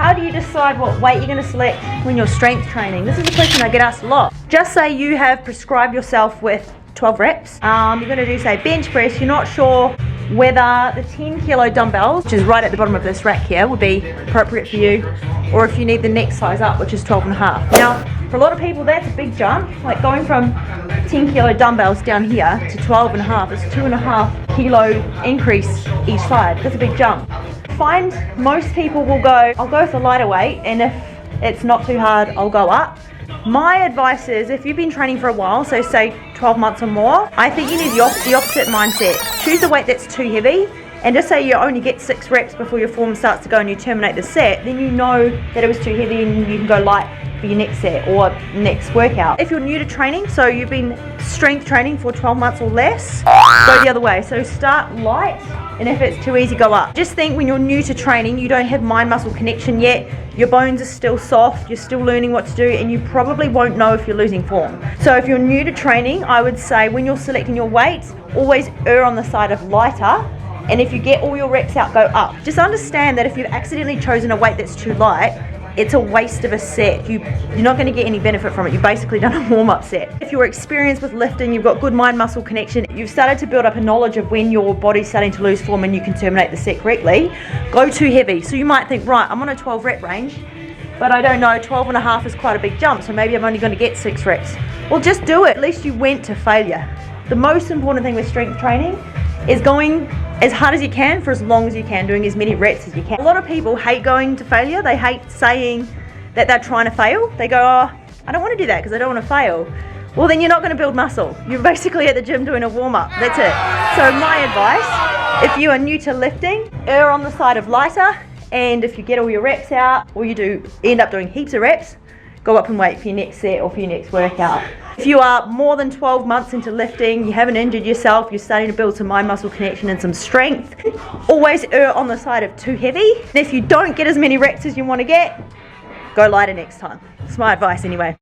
How do you decide what weight you're going to select when you're strength training? This is a question I get asked a lot. Just say you have prescribed yourself with 12 reps. You're going to do, say, bench press. You're not sure whether the 10 kilo dumbbells, which is right at the bottom of this rack here, would be appropriate for you, or if you need the next size up, which is 12.5. Now, for a lot of people, that's a big jump. Like going from 10 kilo dumbbells down here to 12.5, it's 2.5 kilo increase each side. That's a big jump. Find most people will go, I'll go with a lighter weight, and if it's not too hard, I'll go up. My advice is, if you've been training for a while, so say 12 months or more, I think you need the opposite mindset. Choose a weight that's too heavy, and just say you only get 6 reps before your form starts to go and you terminate the set, then you know that it was too heavy and you can go light for your next set or next workout. If you're new to training, so you've been strength training for 12 months or less, go the other way. So start light, and if it's too easy, go up. Just think, when you're new to training, you don't have mind-muscle connection yet, your bones are still soft, you're still learning what to do, and you probably won't know if you're losing form. So if you're new to training, I would say when you're selecting your weights, always err on the side of lighter, and if you get all your reps out, go up. Just understand that if you've accidentally chosen a weight that's too light, it's a waste of a set. You're not going to get any benefit from it. You've basically done a warm-up set. If you're experienced with lifting, you've got good mind-muscle connection, you've started to build up a knowledge of when your body's starting to lose form and you can terminate the set correctly, go too heavy. So you might think, right, I'm on a 12 rep range, but I don't know, 12.5 is quite a big jump, so maybe I'm only going to get 6 reps. Well, just do it. At least you went to failure. The most important thing with strength training is going as hard as you can for as long as you can, doing as many reps as you can. A lot of people hate going to failure. They hate saying that they're trying to fail. They go, oh, I don't want to do that because I don't want to fail. Well, then you're not going to build muscle. You're basically at the gym doing a warm-up. That's it. So my advice, if you are new to lifting, err on the side of lighter, and if you get all your reps out, or you do end up doing heaps of reps, go up and wait for your next set or for your next workout. If you are more than 12 months into lifting, you haven't injured yourself, you're starting to build some mind-muscle connection and some strength, always err on the side of too heavy. And if you don't get as many reps as you want to get, go lighter next time. That's my advice anyway.